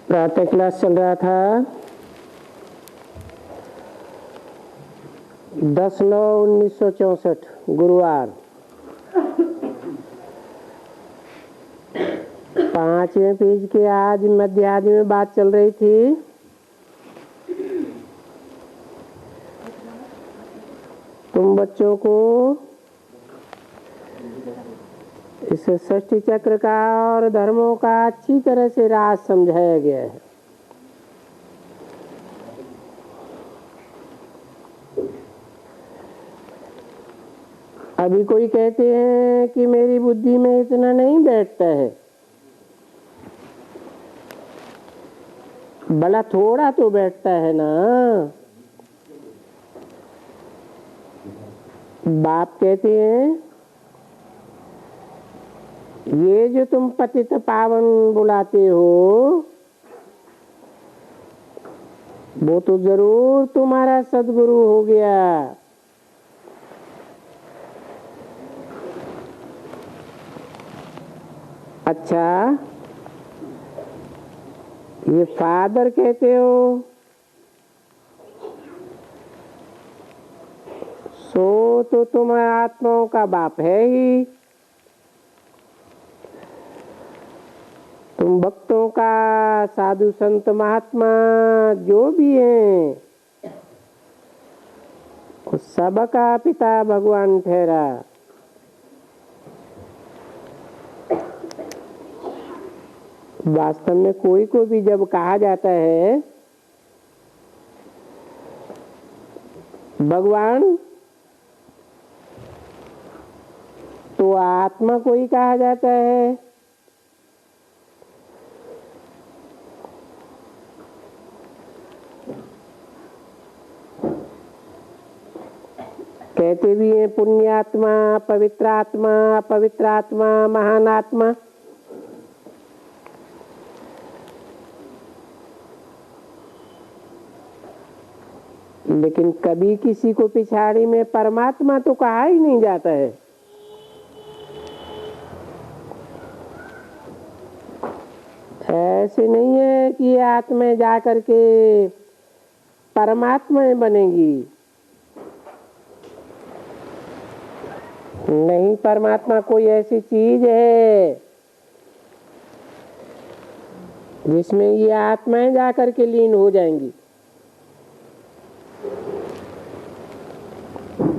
प्रातः क्लास चल रहा था 10/9/1964 गुरुवार। 5वें पेज के आज मध्याह्न में बात चल रही थी तुम बच्चों को इस षष्ठी चक्र का और धर्मों का अच्छी तरह से राज समझाया गया है। अभी कोई कहते हैं कि मेरी बुद्धि में इतना नहीं बैठता है, बड़ा थोड़ा तो बैठता है ना। बाप कहते हैं ये जो तुम पतित पावन बुलाते हो वो तो जरूर तुम्हारा सदगुरु हो गया। अच्छा, ये फादर कहते हो सो तो तुम्हारा आत्माओं का बाप है ही। तुम भक्तों का साधु संत महात्मा जो भी है उस सबका पिता भगवान ठहरा। वास्तव में कोई को भी जब कहा जाता है भगवान तो आत्मा को ही कहा जाता है। कहते भी हैं पुण्यात्मा, पवित्र आत्मा, महान आत्मा। लेकिन कभी किसी को पिछाड़ी में परमात्मा तो कहा ही नहीं जाता है। ऐसे नहीं है कि ये आत्मा जा करके परमात्मा बनेगी। नहीं, परमात्मा कोई ऐसी चीज है जिसमें ये आत्माएं जाकर के लीन हो जाएंगी।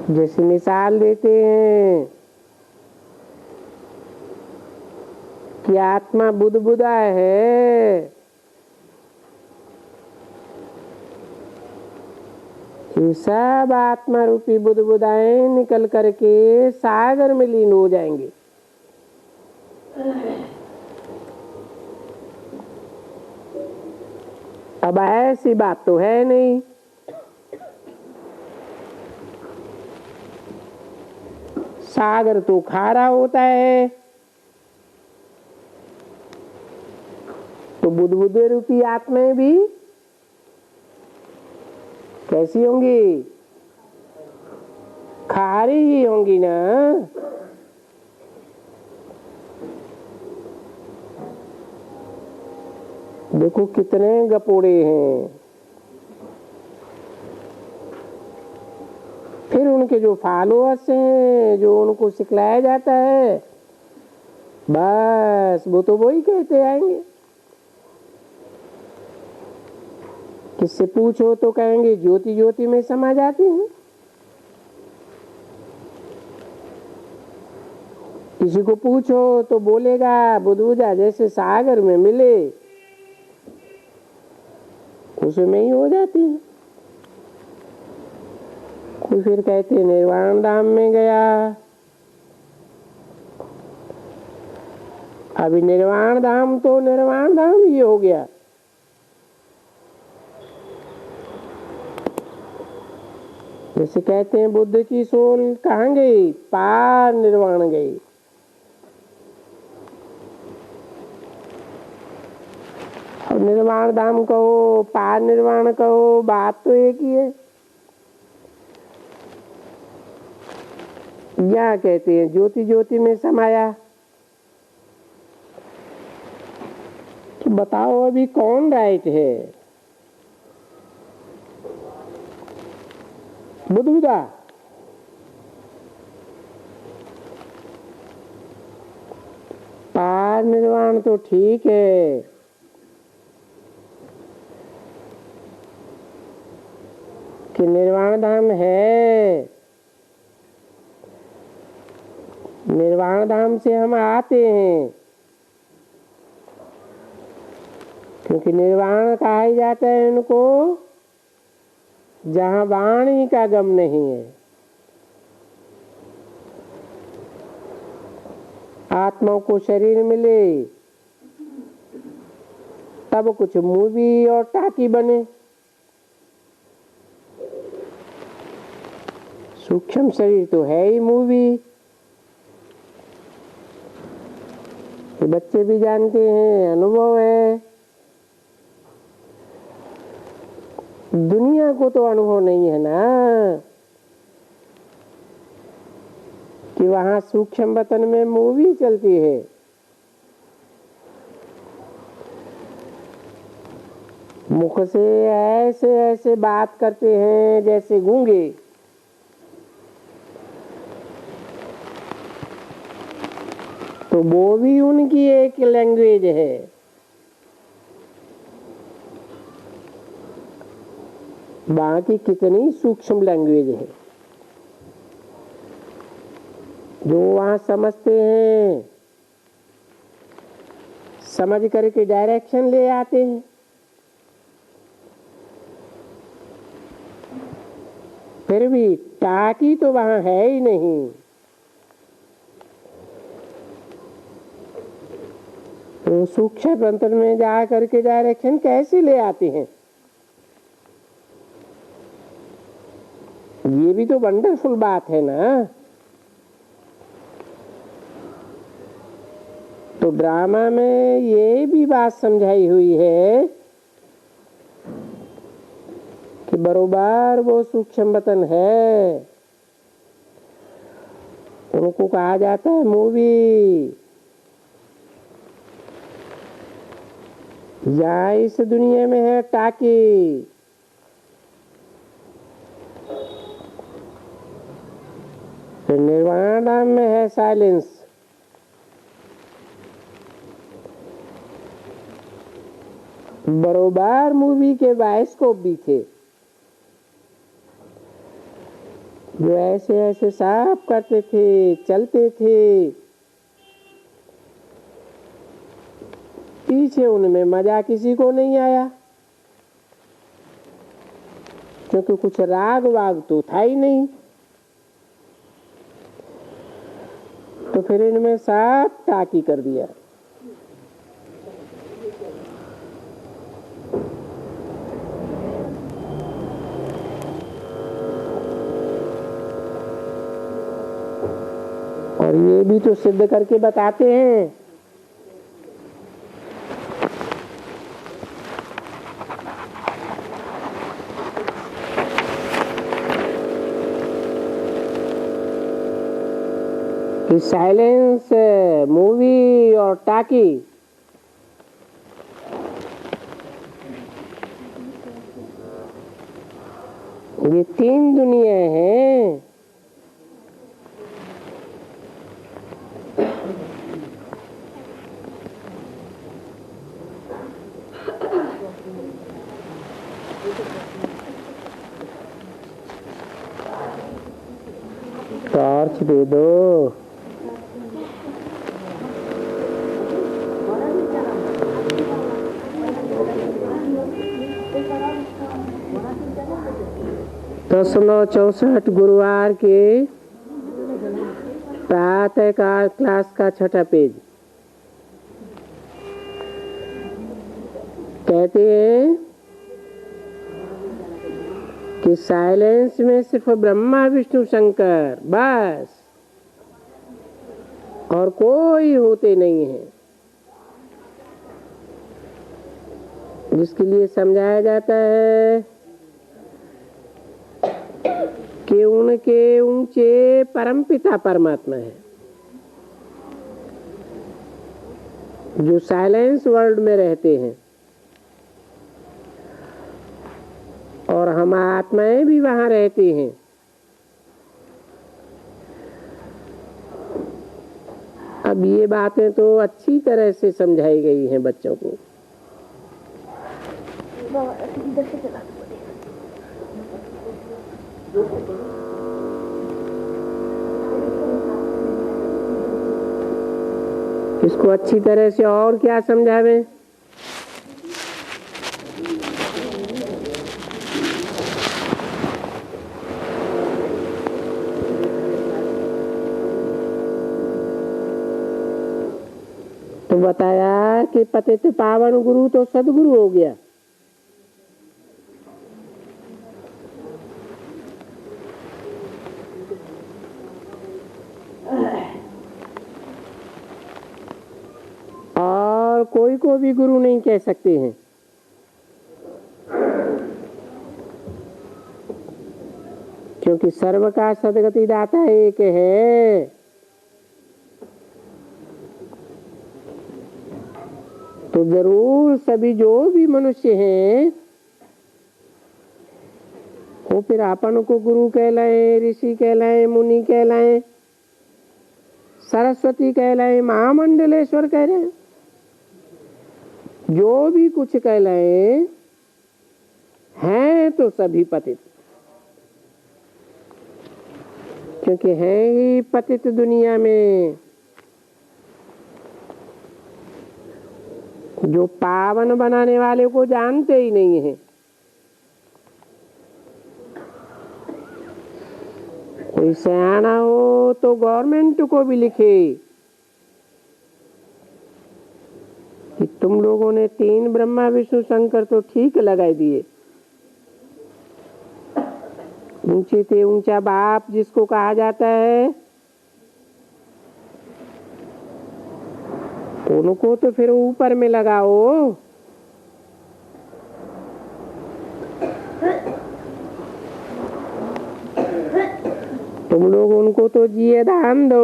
जैसे मिसाल देते हैं कि आत्मा बुदबुदा है, ये सब आत्मा रूपी बुदबुदाएं निकल करके सागर में लीन हो जाएंगे। अब ऐसी बात तो है नहीं। सागर तो खारा होता है, तो बुदबुदे रूपी आत्माएं भी कैसी होंगी? खारी ही होंगी ना। देखो कितने गपोड़े हैं। फिर उनके जो फॉलोअर्स हैं, जो उनको सिखलाया जाता है, बस वो तो वही कहते आएंगे। किससे पूछो तो कहेंगे ज्योति ज्योति में समा जाती हैं। किसी को पूछो तो बोलेगा बुदबुदा जैसे सागर में मिले उसमें ही हो जाती है। कोई फिर कहते निर्वाण धाम में गया। अभी निर्वाण धाम तो निर्वाण धाम ही हो गया। जैसे कहते हैं बुद्ध की सोल कहाँ गई? पार निर्वाण गई। और निर्वाण धाम कहो, पार निर्वाण कहो, बात तो एक ही है। या कहते हैं ज्योति ज्योति में समाया। तो बताओ अभी कौन राइट है, बुद्धबुदा? पार निर्वाण तो ठीक है, कि निर्वाण धाम है। निर्वाण धाम से हम आते हैं, क्योंकि निर्वाण कहा ही जाता है उनको जहां वाणी का गम नहीं है। आत्मा को शरीर मिले तब कुछ मूवी और टाकी बने। सूक्ष्म शरीर तो है ही मूवी, ये बच्चे भी जानते हैं, अनुभव है। दुनिया को तो अनुभव नहीं है ना कि वहां सूक्ष्म वतन में मूवी चलती है। मुख से ऐसे ऐसे बात करते हैं जैसे गूंगे। तो वो भी उनकी एक लैंग्वेज है। बाकी कितनी सूक्ष्म लैंग्वेज है जो वहां समझते हैं, समझ करके डायरेक्शन ले आते हैं। फिर भी टाकी तो वहां है ही नहीं। तो सूक्ष्म तंत्र में जा करके डायरेक्शन कैसे ले आते हैं? ये भी तो वंडरफुल बात है ना। तो ड्रामा में ये भी बात समझाई हुई है कि बरोबर वो सूक्ष्म वतन है, उनको कहा जाता है मूवी। या इस दुनिया में है टाकी। फिर निर्वाण धाम में है साइलेंस। बरोबर मूवी के बाइस्कोप भी थे जो ऐसे ऐसे साफ करते थे, चलते थे। पीछे उनमें मजा किसी को नहीं आया, क्योंकि कुछ राग वाग तो था ही नहीं। तो फिर इनमें साफ टाकी कर दिया। और ये भी तो सिद्ध करके बताते हैं कि साइलेंस, मूवी और टाकी ये तीन दुनिया हैं। टॉर्च दे दो। तो 964 गुरुवार के प्रातःकाल क्लास का 6ठा पेज। कहते हैं कि साइलेंस में सिर्फ ब्रह्मा विष्णु शंकर बस, और कोई होते नहीं है। जिसके लिए समझाया जाता है कि उनके ऊंचे परमपिता परमात्मा है। जो साइलेंस वर्ल्ड में रहते हैं, और हम आत्माएं भी वहां रहती हैं। अब ये बातें तो अच्छी तरह से समझाई गई हैं बच्चों को। इसको अच्छी तरह से और क्या समझावें? तो बताया कि पतित पावन गुरु तो सदगुरु हो गया। और कोई को भी गुरु नहीं कह सकते हैं, क्योंकि सर्व का सदगति दाता एक है। तो जरूर सभी जो भी मनुष्य हैं वो फिर अपन को गुरु कहलाए, ऋषि कहलाए, मुनि कहलाए, सरस्वती कहलाए, महामंडलेश्वर कहलाए, जो भी कुछ कहलाए हैं तो सभी पतित, क्योंकि है ही पतित दुनिया में। जो पावन बनाने वाले को जानते ही नहीं है। कोई सयाना हो तो गवर्नमेंट को भी लिखे कि तुम लोगों ने 3 ब्रह्मा विष्णु शंकर तो ठीक लगा दिए। ऊंचे से ऊंचा बाप जिसको कहा जाता है उनको तो फिर ऊपर में लगाओ। तुम लोग उनको तो जिए दान दो।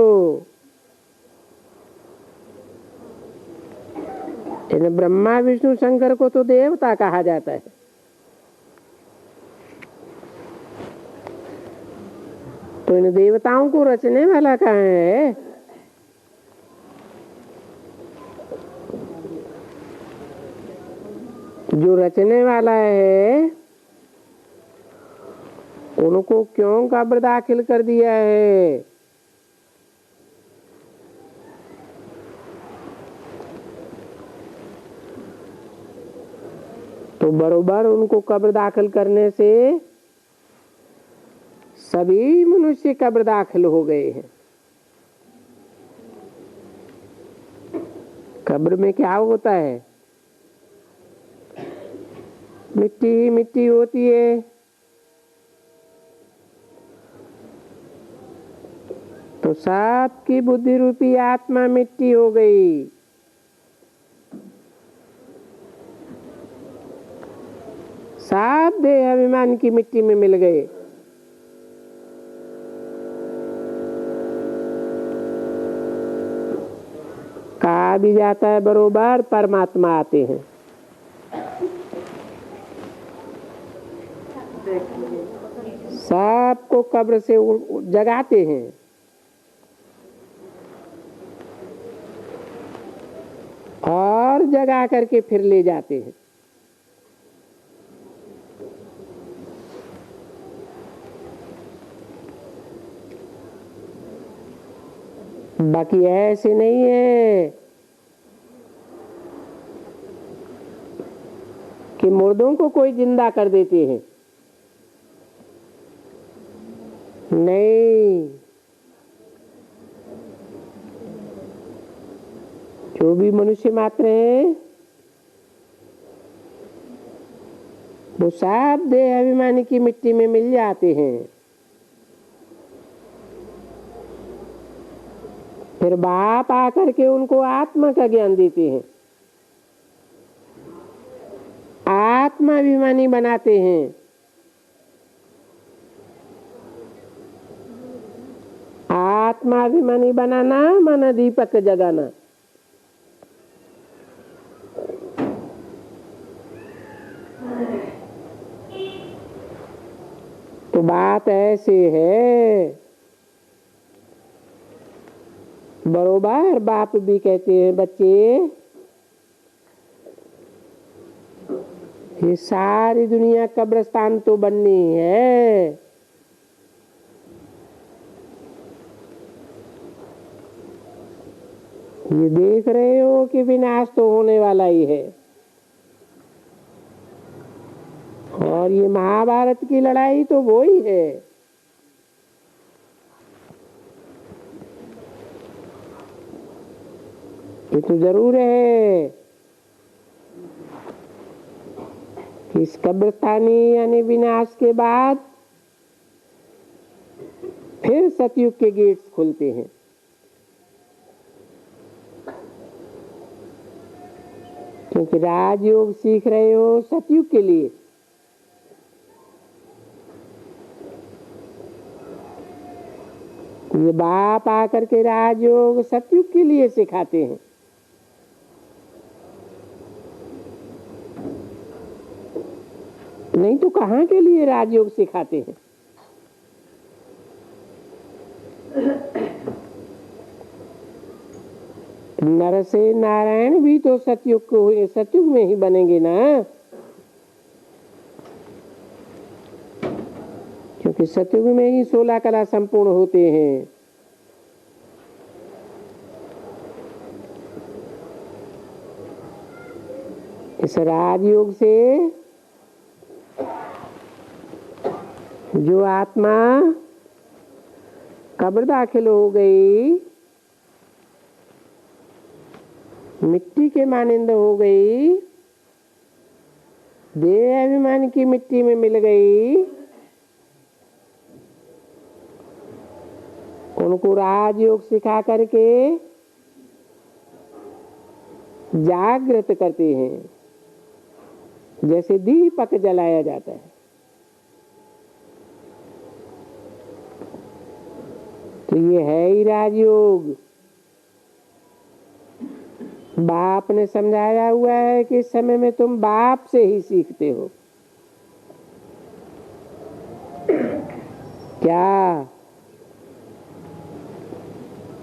इन ब्रह्मा विष्णु शंकर को तो देवता कहा जाता है। तो इन देवताओं को रचने वाला कहाँ है? जो रचने वाला है उनको क्यों कब्र दाखिल कर दिया है? तो बरोबर उनको कब्र दाखिल करने से सभी मनुष्य कब्र दाखिल हो गए हैं। कब्र में क्या होता है? मिट्टी ही मिट्टी होती है। तो सबकी बुद्धि रूपी आत्मा मिट्टी हो गई। सब देह अभिमान की मिट्टी में मिल गए। कहा भी जाता है बरोबर परमात्मा आते हैं। सबको कब्र से जगाते हैं। और जगा करके फिर ले जाते हैं। बाकी ऐसे नहीं है कि मुर्दों को कोई जिंदा कर देते हैं। नहीं, जो भी मनुष्य मात्र हैं वो सब देह अभिमानी की मिट्टी में मिल जाते हैं। फिर बाप आकर के उनको आत्मा का ज्ञान देते हैं, आत्माभिमानी बनाते हैं। आत्माभिमानी बनाना माना दीपक जगाना। तो बात ऐसे है, बरोबर बाप भी कहते हैं बच्चे ये सारी दुनिया कब्रिस्तान तो बननी है, ये देख रहे हो कि विनाश तो होने वाला ही है। और ये महाभारत की लड़ाई तो वो ही है। ये तो जरूर है कि इस कब्रिस्तानी यानी विनाश के बाद फिर सतयुग के गेट्स खुलते हैं। क्योंकि राजयोग सीख रहे हो सतयुग के लिए, ये बाप आकर के राजयोग सतयुग के लिए सिखाते हैं। नहीं तो कहाँ के लिए राजयोग सिखाते हैं? नर से नारायण भी तो सतयुग में ही बनेंगे ना, क्योंकि सतयुग में ही 16 कला संपूर्ण होते हैं। इस राजयोग से जो आत्मा कब्र दाखिल हो गई, मिट्टी के मानिंद हो गई, देह अभिमान की मिट्टी में मिल गई, उनको राजयोग सिखा करके जागृत करते हैं, जैसे दीपक जलाया जाता है। तो ये है ही राजयोग। बाप ने समझाया हुआ है कि इस समय में तुम बाप से ही सीखते हो। क्या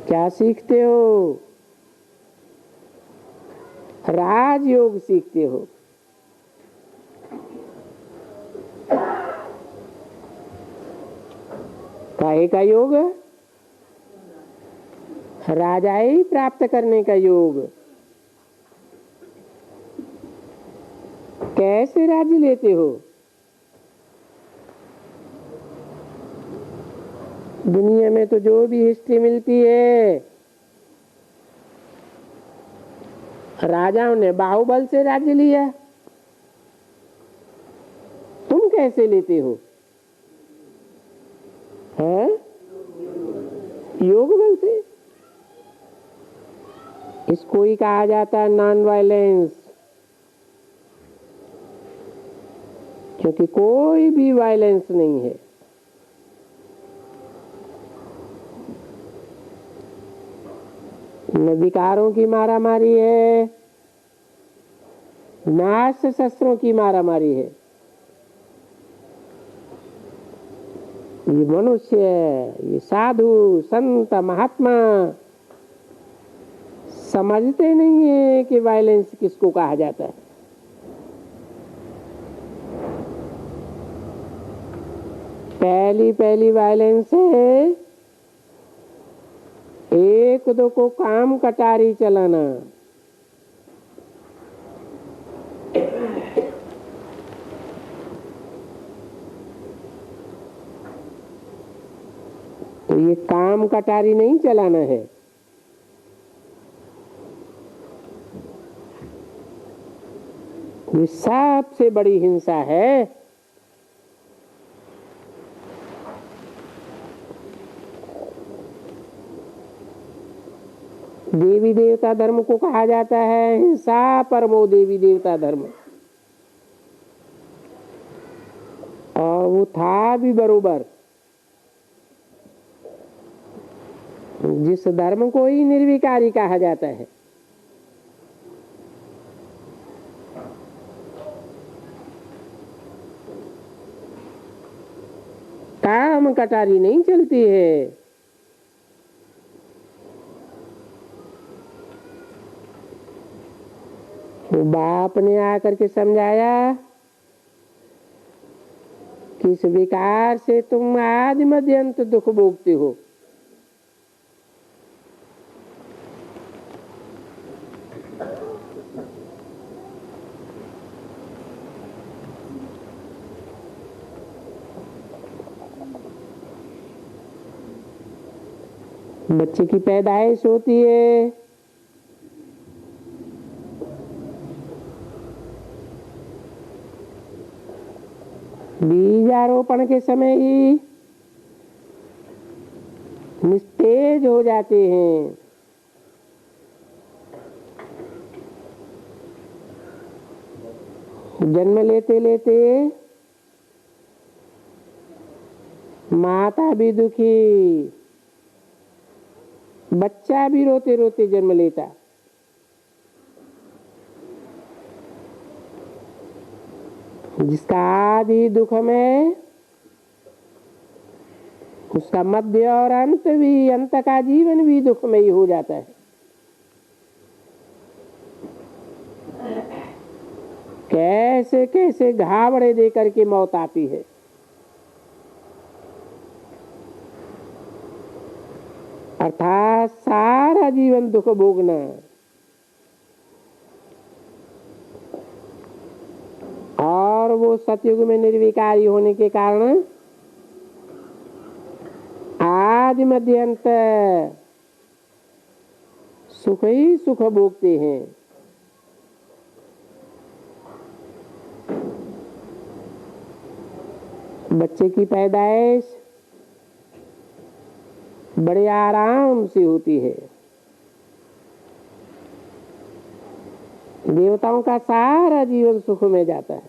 क्या सीखते हो? राजयोग सीखते हो। काहे का योग? राजाई प्राप्त करने का योग। कैसे राज्य लेते हो? दुनिया में तो जो भी हिस्ट्री मिलती है, राजाओं ने बाहुबल से राज्य लिया। तुम कैसे लेते हो? हैं? योग बल से। इसको ही कहा जाता है नॉन वायलेंस, क्योंकि कोई भी वायलेंस नहीं है। न विकारों की मारामारी है, न शस्त्रों की मारामारी है। ये मनुष्य, ये साधु संत महात्मा समझते नहीं है कि वायलेंस किसको कहा जाता है। पहली वायलेंस है एक दो को काम कटारी चलाना। तो ये काम कटारी नहीं चलाना है। ये सबसे बड़ी हिंसा है। देवी देवता धर्म को कहा जाता है हिंसा परमो देवी देवता धर्म, और वो था भी बरोबर। जिस धर्म को ही निर्विकारी कहा जाता है, आम कटारी नहीं चलती है। तो बाप ने आकर के समझाया कि इस विकार से तुम आदि मध्य अंत दुख भोगते हो। बच्चे की पैदाइश होती है, बीजारोपण के समय ही निस्तेज हो जाते हैं। जन्म लेते लेते माता भी दुखी, बच्चा भी रोते रोते जन्म लेता। जिसका आदि दुख में उसका मध्य और अंत भी, अंत का जीवन भी दुख में ही हो जाता है। कैसे कैसे घावड़े दे करके मौत आती है। अर्थात सारा जीवन दुख भोगना। और वो सतयुग में निर्विकारी होने के कारण आदि मध्य अंत सुख ही सुख भोगते हैं। बच्चे की पैदाइश बड़े आराम से होती है। देवताओं का सारा जीवन सुख में जाता है।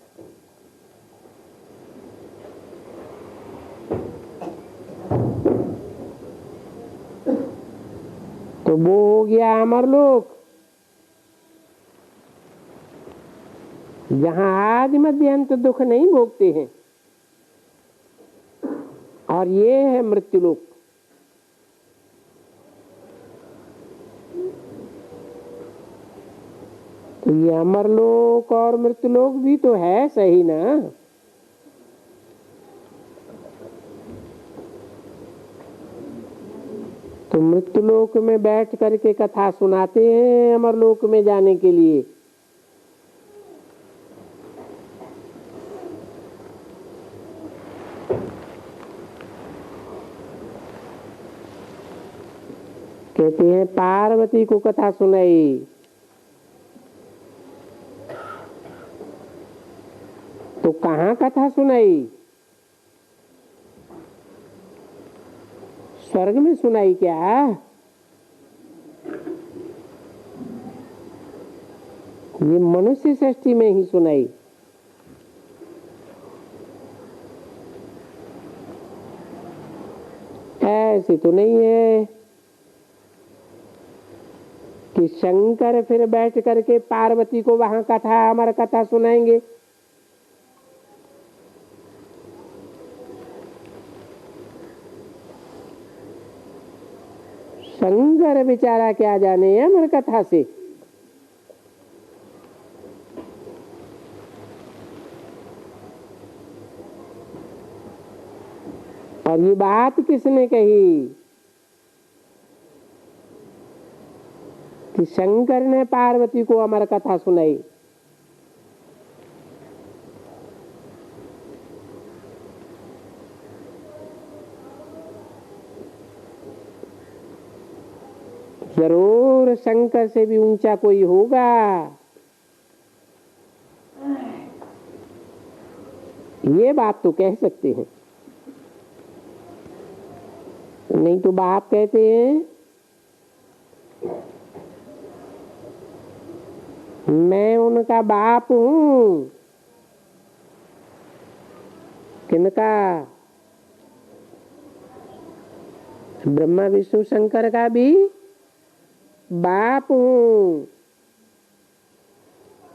तो वो हो गया अमरलोक, जहां आदि मध्य अंत दुख नहीं भोगते हैं। और ये है मृत्युलोक। तो ये अमरलोक और मृत्युलोक भी तो है सही ना। तो मृत्युलोक में बैठ करके कथा सुनाते हैं अमरलोक में जाने के लिए। कहते हैं पार्वती को कथा सुनाई, तो कहाँ कथा सुनाई? स्वर्ग में सुनाई क्या? ये मनुष्य सृष्टि में ही सुनाई। ऐसे तो नहीं है कि शंकर फिर बैठ करके पार्वती को वहां कथा, अमर कथा सुनाएंगे। शंकर बेचारा क्या जाने अमर कथा से। और ये बात किसने कही कि शंकर ने पार्वती को अमर कथा सुनाई? जरूर शंकर से भी ऊंचा कोई होगा। ये बात तो कह सकते हैं। नहीं तो बाप कहते हैं मैं उनका बाप हूं। किनका? ब्रह्मा विष्णु शंकर का भी बाप हूं।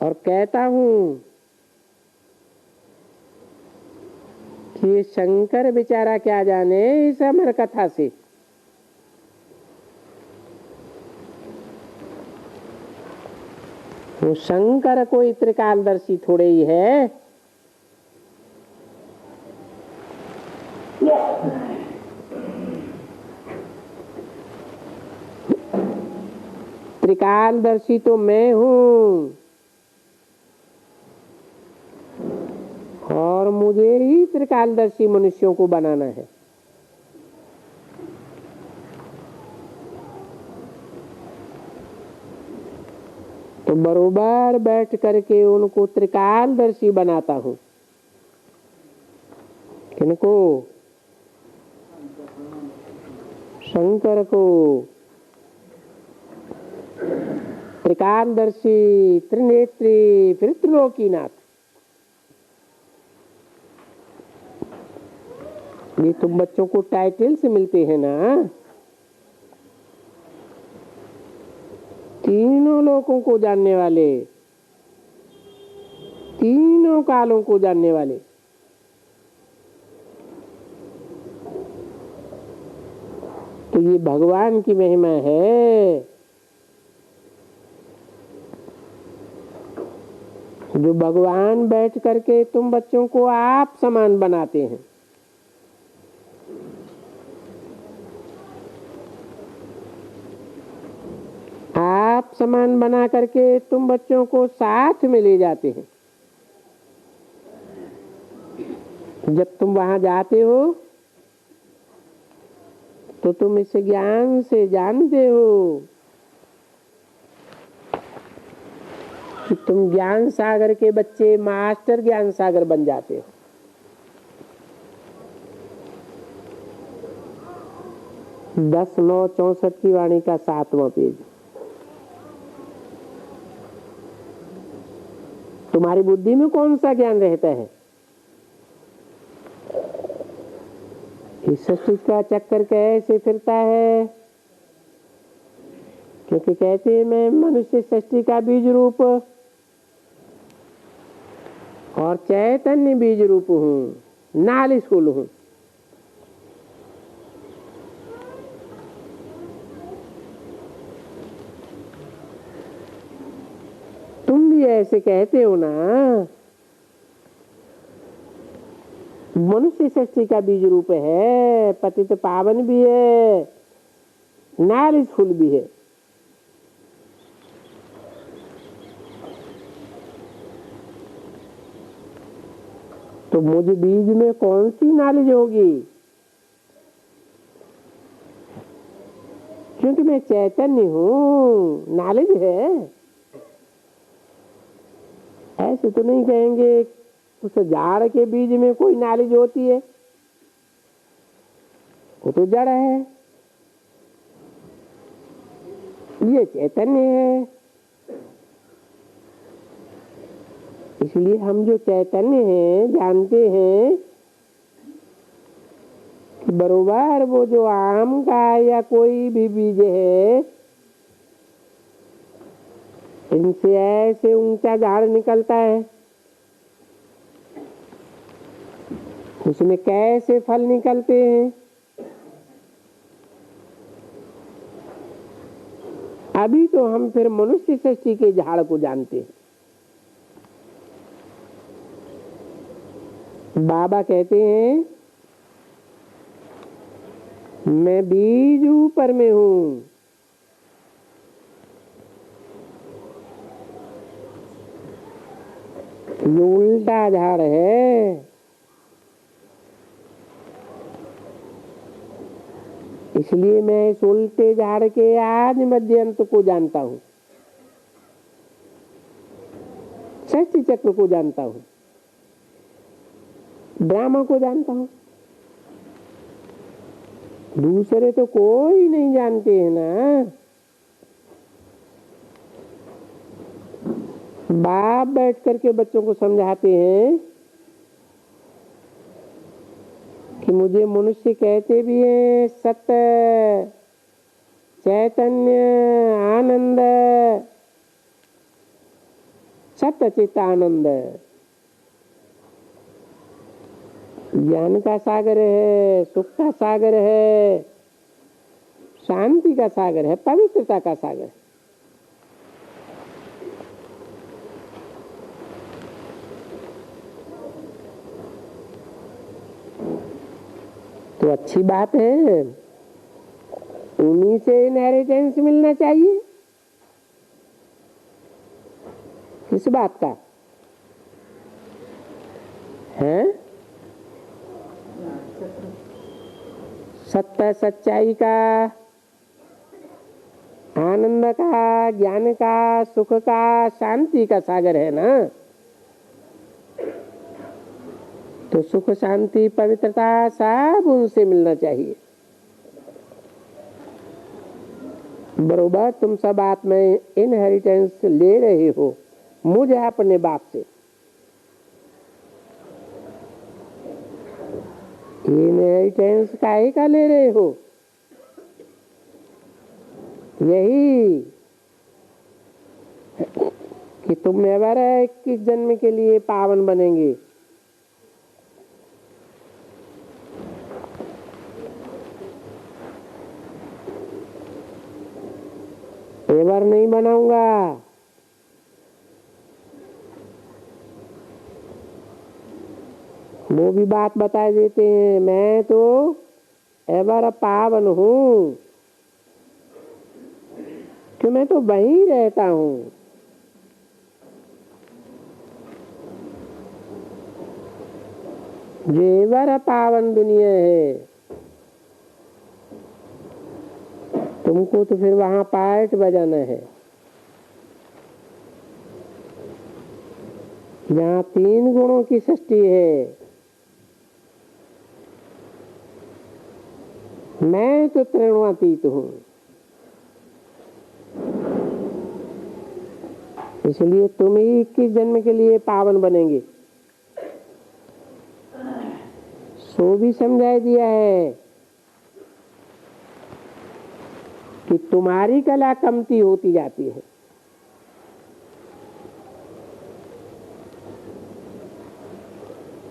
और कहता हूं कि ये शंकर बेचारा क्या जाने इस अमर कथा से। वो शंकर कोई त्रिकालदर्शी थोड़े ही है। त्रिकालदर्शी तो मैं हूं और मुझे ही त्रिकालदर्शी मनुष्यों को बनाना है। तो बरोबर बैठ करके उनको त्रिकालदर्शी बनाता हूं। किनको? शंकर को। त्रिकालदर्शी, त्रिनेत्री, फिर त्रिलोकीनाथ। ये तुम बच्चों को टाइटल्स मिलते हैं ना, तीनों लोकों को जानने वाले, तीनों कालों को जानने वाले। तो ये भगवान की महिमा है, जो भगवान बैठ करके तुम बच्चों को आप समान बनाते हैं। आप समान बना करके तुम बच्चों को साथ में ले जाते हैं। जब तुम वहां जाते हो तो तुम इस ज्ञान से जानते हो कि तुम ज्ञान सागर के बच्चे मास्टर ज्ञान सागर बन जाते हो। दस 9/64 की वाणी का 7वां पेज। तुम्हारी बुद्धि में कौन सा ज्ञान रहता है? इस सृष्टि का चक्कर कैसे फिरता है? क्योंकि कहते हैं मैं मनुष्य सृष्टि का बीज रूप और चैतन्य बीज रूप हूं, नाली फूल हूं। तुम भी ऐसे कहते हो ना, मनुष्य सृष्टि का बीज रूप है, पतित पावन भी है, नारिश फूल भी है। तो मुझे बीज में कौन सी नॉलेज होगी? क्योंकि मैं चैतन्य हूं, नॉलेज है। ऐसे तो नहीं कहेंगे उस झाड़ के बीज में कोई नॉलेज होती है, वो तो जड़ है, ये चैतन्य है। इसलिए हम जो चैतन्य हैं जानते हैं कि बरोबर वो जो आम का या कोई भी बीज है, इनसे ऐसे ऊंचा झाड़ निकलता है, उसमें कैसे फल निकलते हैं। अभी तो हम फिर मनुष्य सृष्टि के झाड़ को जानते हैं। बाबा कहते हैं मैं बीज ऊपर में हूं, ये उल्टा झाड़ है। इसलिए मैं इस उल्टे झाड़ के आदि मध्य अंत को जानता हूं, सृष्टि चक्र को जानता हूं, ड्रामा को जानता हूं। दूसरे तो कोई नहीं जानते हैं ना। बाप बैठ करके बच्चों को समझाते हैं कि मुझे मनुष्य कहते भी हैं, सत्य, चैतन्य, आनंद, सत्य चित्त आनंद। ज्ञान का सागर है, सुख का सागर है, शांति का सागर है, पवित्रता का सागर है। तो अच्छी बात है, उन्हीं से इनहेरिटेंस मिलना चाहिए। किस बात का है? सत्य, सच्चाई का, आनंद का, ज्ञान का, सुख का, शांति का सागर है ना। तो सुख, शांति, पवित्रता सब उनसे मिलना चाहिए। बरोबर तुम सब आत्मा इनहेरिटेंस ले रहे हो मुझे अपने बाप से। इनहेरिटेंस काहे का ले रहे हो? यही कि तुम एवर 21 जन्म के लिए पावन बनेंगे। एवर नहीं बनाऊंगा। वो भी बात बता देते हैं, मैं तो एवर पावन हूं कि मैं तो वहीं रहता हूं। जो एवर पावन दुनिया है, तुमको तो फिर वहां पार्ट बजाना है, जहाँ 3 गुणों की सृष्टि है। मैं तो त्रिगुणातीत हूं, इसलिए तुम ही 21 जन्म के लिए पावन बनेंगे। सो भी समझा दिया है कि तुम्हारी कला कमती होती जाती है।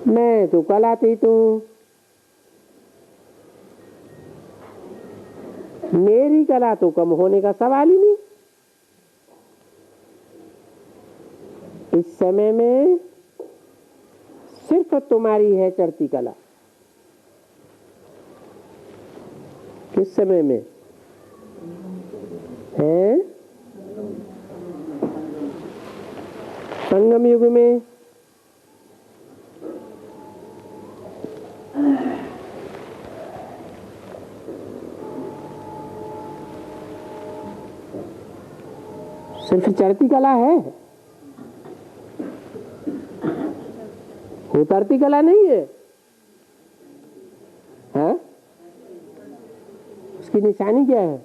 मैं तो कलातीत हूं, मेरी कला तो कम होने का सवाल ही नहीं। इस समय में सिर्फ तुम्हारी है चढ़ती कला। किस समय में है? संगम युग में। सिर्फ चढ़ती कला है, उतरती कला नहीं है। हाँ? उसकी निशानी क्या है?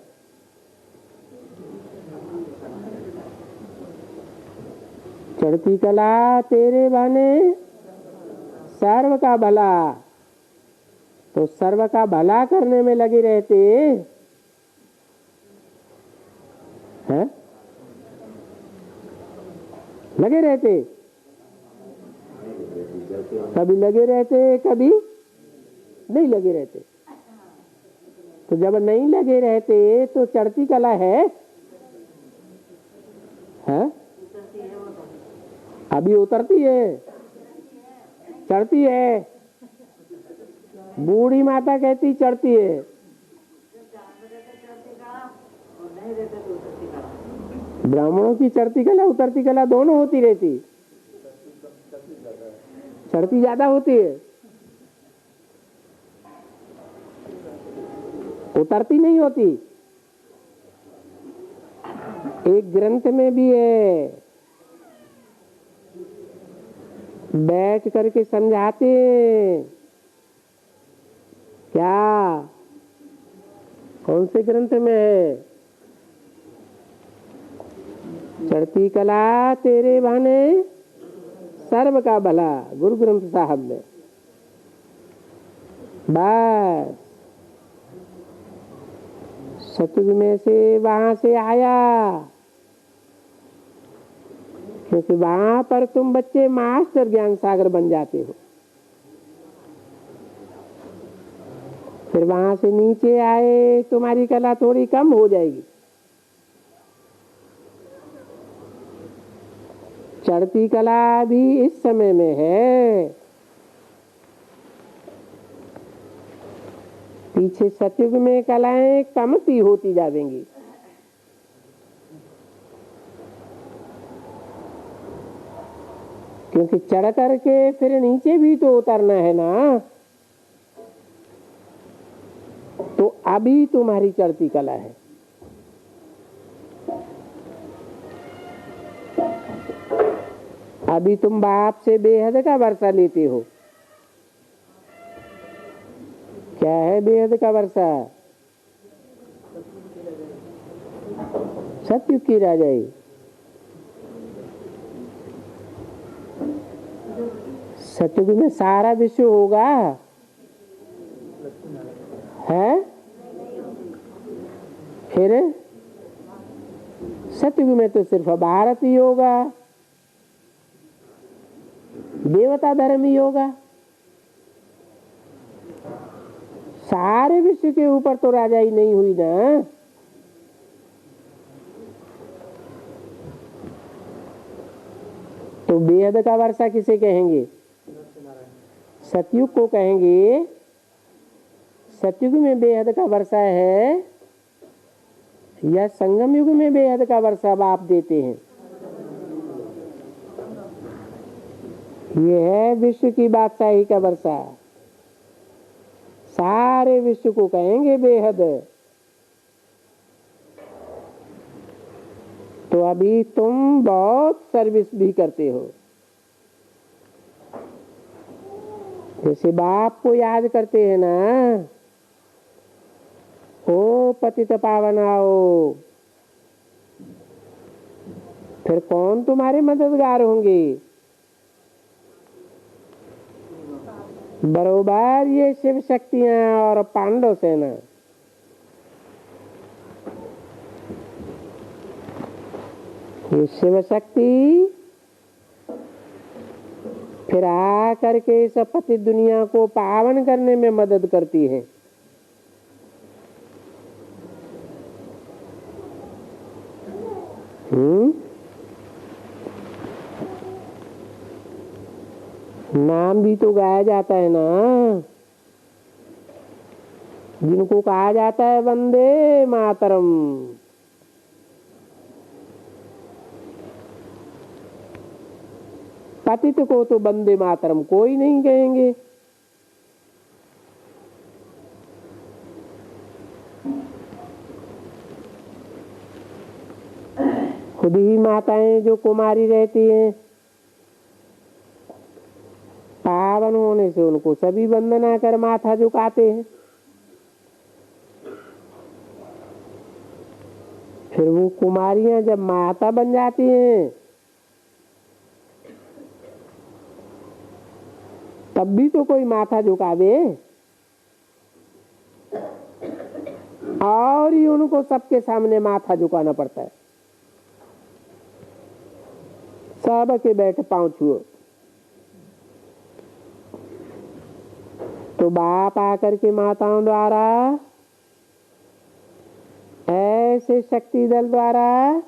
चढ़ती कला तेरे बहाने सर्व का भला, तो सर्व का भला करने में लगे रहते हैं, लगे रहते, कभी लगे रहते कभी नहीं लगे रहते। तो जब नहीं लगे रहते तो चढ़ती कला है? अभी उतरती है, चढ़ती है। बूढ़ी माता कहती चढ़ती है। ब्राह्मणों की चढ़ती कला उतरती कला दोनों होती रहती, चढ़ती ज्यादा होती है, उतरती नहीं होती। एक ग्रंथ में भी है, बैठ करके समझाते हैं। क्या? कौन से ग्रंथ में है? चढ़ती कला तेरे बहाने सर्व का भला, गुरु ग्रंथ साहब में। बस सतयुग में से वहां से आया, क्योंकि वहां पर तुम बच्चे मास्टर ज्ञान सागर बन जाते हो। फिर वहां से नीचे आए, तुम्हारी कला थोड़ी कम हो जाएगी। चढ़ती कला भी इस समय में है, पीछे सतयुग में कलाएं कमती होती जाएंगी। क्योंकि चढ़ करके फिर नीचे भी तो उतरना है ना। तो अभी तुम्हारी चढ़ती कला है। अभी तुम बाप से बेहद का वर्षा लेते हो। क्या है बेहद का वर्षा? सतयुग की राजाई। सतयुग में सारा विश्व होगा है? फिर सतयुग में तो सिर्फ भारत ही होगा, देवता धर्म ही होगा। सारे विश्व के ऊपर तो राजाई नहीं हुई ना। तो बेहद का वर्षा किसे कहेंगे? सतयुग को कहेंगे। सतयुग में बेहद का वर्षा है या संगम युग में बेहद का वर्षा बाप देते हैं? ये है विश्व की बादशाही का वर्षा। सारे विश्व को कहेंगे बेहद। तो अभी तुम बहुत सर्विस भी करते हो। जैसे बाप को याद करते हैं ना, ओ पतित पावन आओ, फिर कौन तुम्हारे मददगार होंगे? बरोबर ये शिव शक्तियां और पांडव सेना। ये शिव शक्ति फिर आ करके इस पतित दुनिया को पावन करने में मदद करती है। नाम भी तो गाया जाता है ना, जिनको कहा जाता है वंदे मातरम। पतित को तो वंदे मातरम कोई नहीं कहेंगे। खुद ही माताएं जो कुमारी रहती हैं, पावन होने से उनको सभी वंदना कर माथा झुकाते हैं। फिर वो कुमारियां जब माता बन जाती हैं तब भी तो कोई माथा झुकावे, और ही उनको सबके सामने माथा झुकाना पड़ता है। सब के बैठे पांव छुओ। तो बाप आकर के माताओं द्वारा, ऐसे शक्ति दल द्वारा,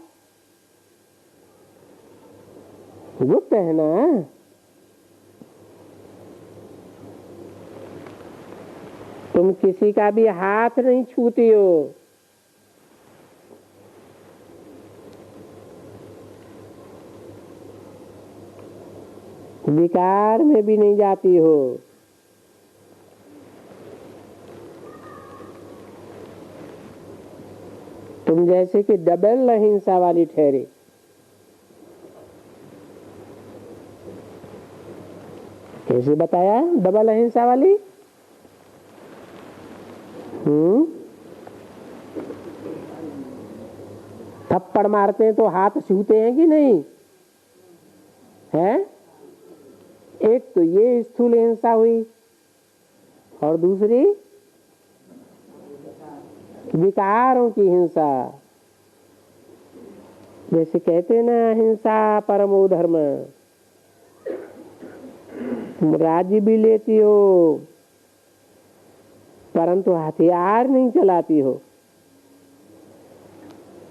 गुप्त है ना, तुम किसी का भी हाथ नहीं छूती हो। विकार में भी नहीं जाती हो। तुम जैसे कि डबल अहिंसा वाली ठहरे। कैसे बताया डबल अहिंसा वाली? थप्पड़ मारते हैं तो हाथ छूते हैं कि नहीं है? एक तो ये स्थूल हिंसा हुई, और दूसरी विकारों की हिंसा। जैसे कहते हैं ना, हिंसा परमो धर्म। तुम राज्य भी लेती हो, परंतु हथियार नहीं चलाती हो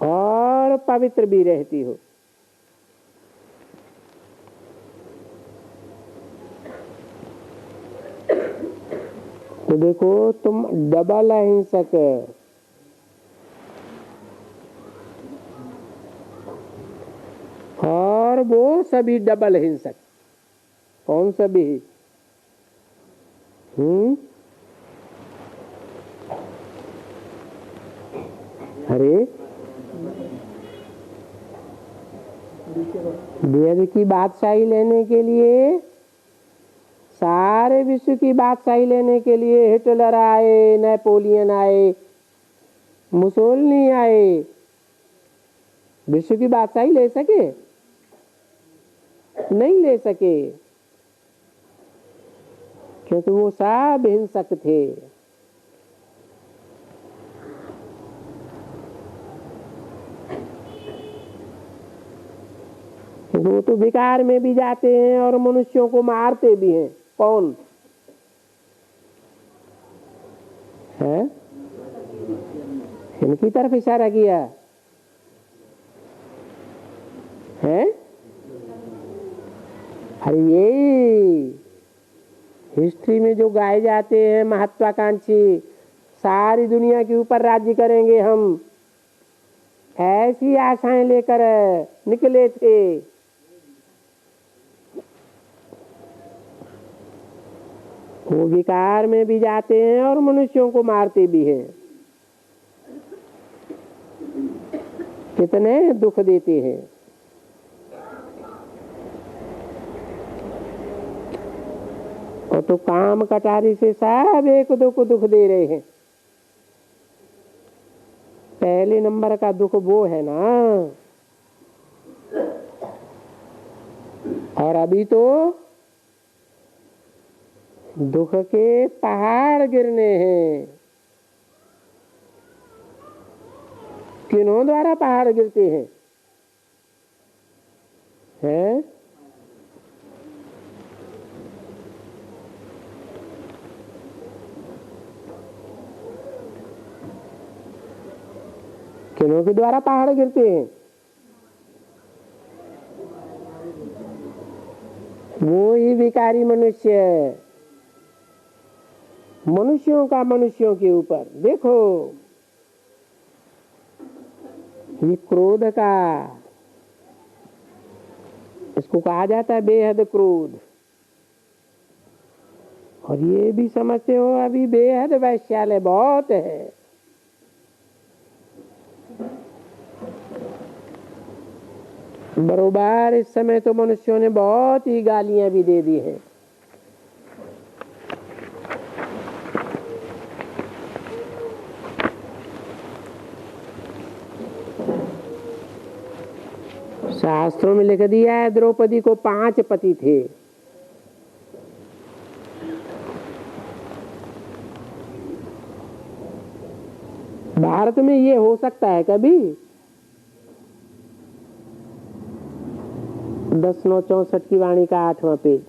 और पवित्र भी रहती हो। तो देखो तुम डबल अहिंसक, और वो सभी डबल हिंसक। कौन सभी? अरे वेद की बादशाही लेने के लिए, सारे विश्व की बादशाही लेने के लिए हिटलर आए, नेपोलियन आए, मुसोलिनी आए, विश्व की बादशाही ले सके? नहीं ले सके, क्योंकि वो सब हिंसक थे। वो तो विकार में भी जाते हैं और मनुष्यों को मारते भी हैं। कौन है? इनकी तरफ इशारा किया है। अरे यही हिस्ट्री में जो गाए जाते हैं महत्वाकांक्षी, सारी दुनिया के ऊपर राज्य करेंगे हम, ऐसी आशाएं लेकर निकले थे। वो विकार में भी जाते हैं और मनुष्यों को मारते भी हैं। कितने दुख देते हैं। और तो काम कटारी से सब एक दुख दे रहे हैं। पहले नंबर का दुख वो है ना। और अभी तो दुख के पहाड़ गिरने हैं। किन्हों द्वारा पहाड़ गिरते हैं? हैं? किन्हों के द्वारा पहाड़ गिरते हैं? वो ही विकारी मनुष्य, मनुष्यों का मनुष्यों के ऊपर। देखो ये क्रोध का, इसको कहा जाता है बेहद क्रोध। और ये भी समझते हो अभी बेहद वैश्यालय बहुत है। बरोबर इस समय तो मनुष्यों ने बहुत ही गालियां भी दे दी हैं। शास्त्रों में लिख दिया है द्रौपदी को 5 पति थे। भारत में ये हो सकता है कभी? 10/9/64 की वाणी का 8वां पेज।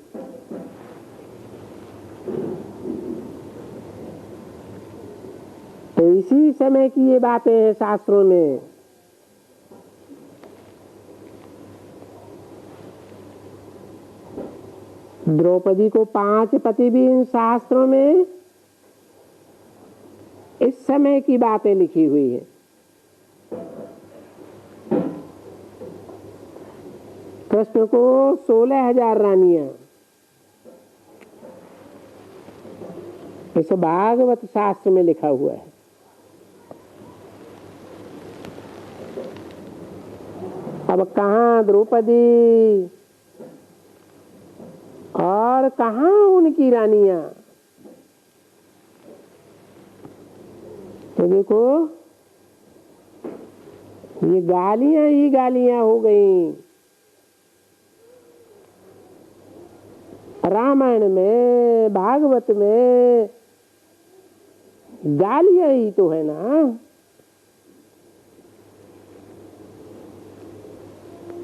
तो इसी समय की ये बातें हैं शास्त्रों में। द्रौपदी को 5 पति भी इन शास्त्रों में इस समय की बातें लिखी हुई है। कृष्ण को 16,000 रानियां, इस भागवत शास्त्र में लिखा हुआ है। अब कहाँ द्रौपदी और कहाँ उनकी रानियां? तो देखो ये गालियां ही गालियां हो गई। रामायण में, भागवत में गालियां ही तो है ना।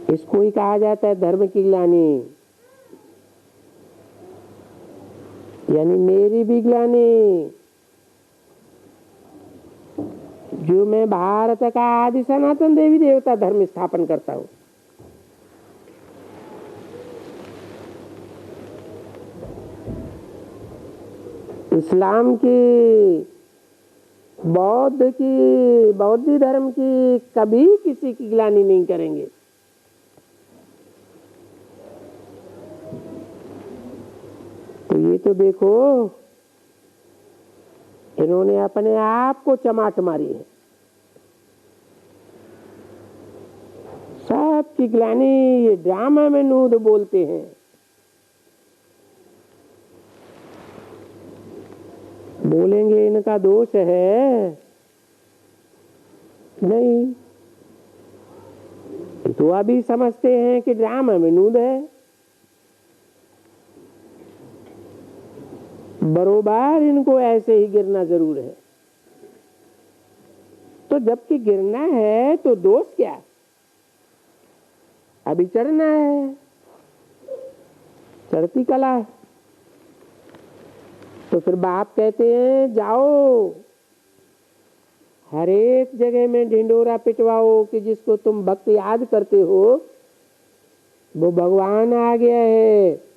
इसको ही कहा जाता है धर्म की ग्लानि, यानी मेरी भी ग्लानि। जो मैं भारत का आदि सनातन देवी देवता धर्म स्थापन करता हूँ। इस्लाम की, बौद्ध धर्म की कभी किसी की गिलानी नहीं करेंगे। तो ये तो देखो, इन्होंने अपने आप को चमाट मारी है। सबकी गिलानी ये ड्रामा में नूद बोलते हैं। बोलेंगे इनका दोष है, नहीं, तो अभी समझते हैं कि ड्रामा में नूद है। बरोबर इनको ऐसे ही गिरना जरूर है। तो जबकि गिरना है तो दोष क्या, अभी चढ़ना है, चढ़ती कला है। तो फिर बाप कहते हैं जाओ हर एक जगह में ढिंडोरा पिटवाओ कि जिसको तुम भक्त याद करते हो वो भगवान आ गया है,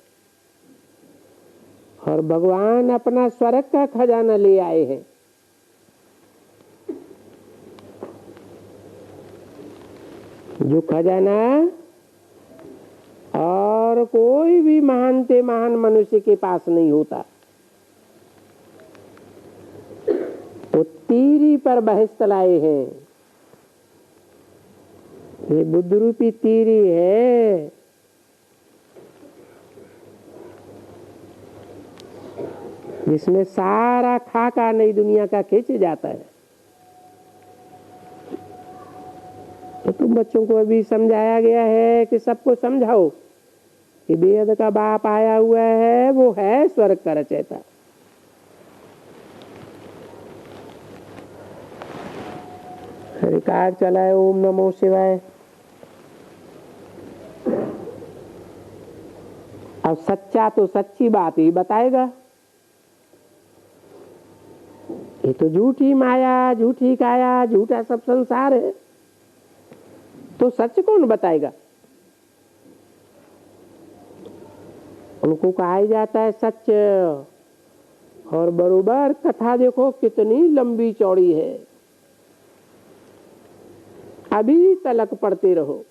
और भगवान अपना स्वर्ग का खजाना ले आए हैं। जो खजाना और कोई भी महान से महान मनुष्य के पास नहीं होता, वो तीरी पर बहस लाए हैं। ये बुद्ध रूपी तीरी है, जिसमें सारा खाका नई दुनिया का खींच जाता है। तो तुम बच्चों को अभी समझाया गया है कि सबको समझाओ कि वेद का बाप आया हुआ है, वो है स्वर्ग का रचयिता। रिकॉर्ड चला है, ओम नमो शिवाय। अब सच्चा तो सच्ची बात ही बताएगा। ये तो झूठी माया, झूठी काया, झूठा सब संसार है, तो सच कौन बताएगा। उनको कहा जाता है सच, और बरोबर कथा देखो कितनी लंबी चौड़ी है। अभी तलक पढ़ते रहो,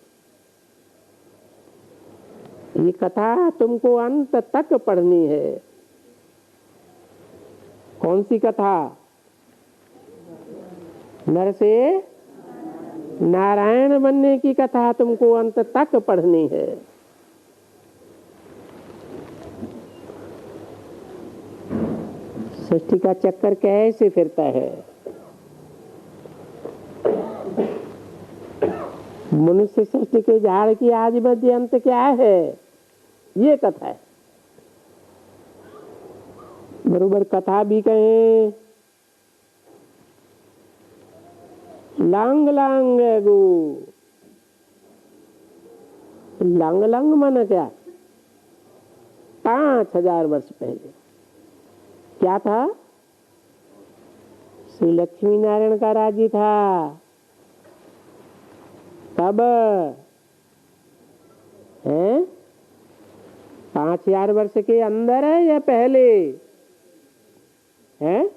ये कथा तुमको अंत तक पढ़नी है। कौन सी कथा, नर से नारायण बनने की कथा तुमको अंत तक पढ़नी है। सृष्टि का चक्कर कैसे फिरता है। मनुष्य सृष्टि के झाड़ की आदि मध्य अंत क्या है, ये कथा है। बरोबर कथा भी कहें, लांग लांग गो, लांग लांग माना क्या, 5000 वर्ष पहले क्या था, श्री लक्ष्मी नारायण का राज्य था। कब है, 5000 वर्ष के अंदर है या पहले है,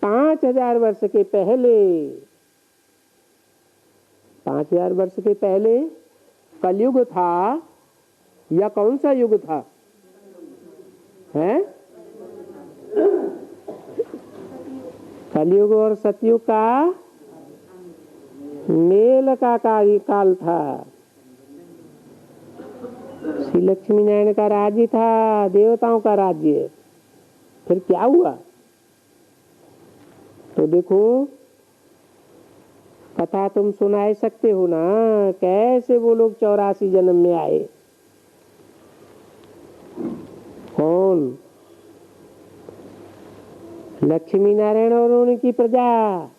5000 वर्ष के पहले। 5000 वर्ष के पहले कलयुग था या कौन सा युग था, है कलयुग और सतयुग का मेल का काल था। श्री लक्ष्मी नारायण का राज्य था, देवताओं का राज्य। फिर क्या हुआ, तो देखो कथा तुम सुनाए सकते हो ना, कैसे वो लोग 84 जन्म में आए। कौन, लक्ष्मी नारायण और उनकी प्रजा।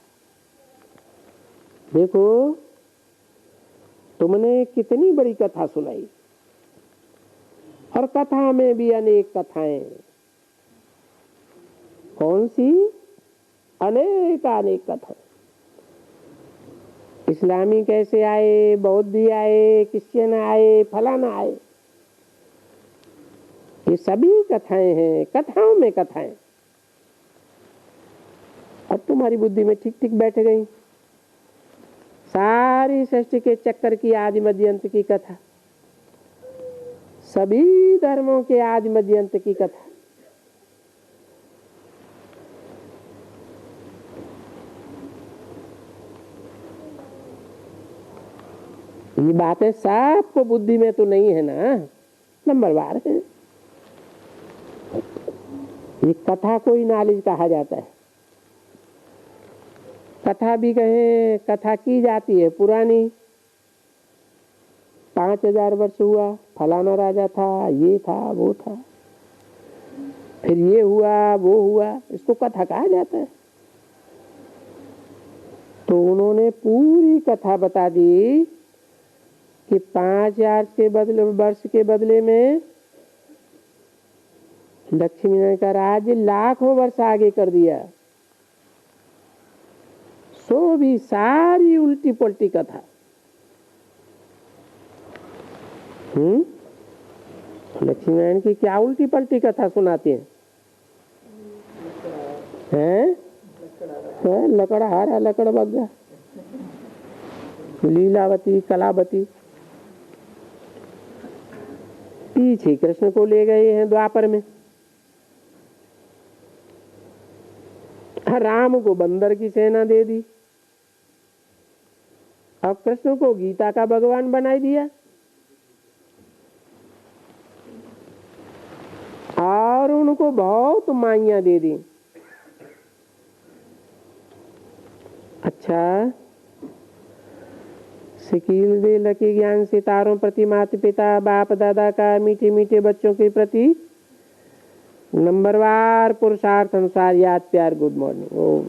देखो तुमने कितनी बड़ी कथा सुनाई, और कथा में भी अनेक कथाएं। कौन सी, अनेक कथा। इस्लामी कैसे आए, बौद्धी आए, क्रिश्चियन आए, फलाना आए, ये सभी कथाएं हैं, कथाओं में कथाएं। अब तुम्हारी बुद्धि में ठीक ठीक बैठ गई सारी सृष्टि के चक्कर की आदि मध्य अंत की कथा, सभी धर्मों के आदि मध्य अंत की कथा। ये बातें सबको बुद्धि में तो नहीं है ना, नंबरवार है। ये कथा को ही नॉलेज कहा जाता है। कथा भी कहें, कथा की जाती है पुरानी, 5000 वर्ष हुआ, फलाना राजा था, ये था, वो था, फिर ये हुआ, वो हुआ, इसको कथा कहा जाता है। तो उन्होंने पूरी कथा बता दी कि 5000 के बदले वर्ष के बदले में लक्ष्मी नारायण का राज्य लाखों वर्ष आगे कर दिया। सो भी सारी उल्टी पलटी कथा। लक्ष्मी नारायण की क्या उल्टी पलटी कथा सुनाते हैं? लकड़हारा, लकड़ बग्गा, लीलावती, कलावती। पीछे कृष्ण को ले गए हैं द्वापर में, राम को बंदर की सेना दे दी, अब कृष्ण को गीता का भगवान बनाई दिया, और उनको बहुत माइयां दे दी। अच्छा, शकील दे लकी ज्ञान सितारों प्रति माता पिता बाप दादा का मीठे मीठे बच्चों के प्रति नंबरवार पुरुषार्थ अनुसार याद प्यार। Good morning. ओम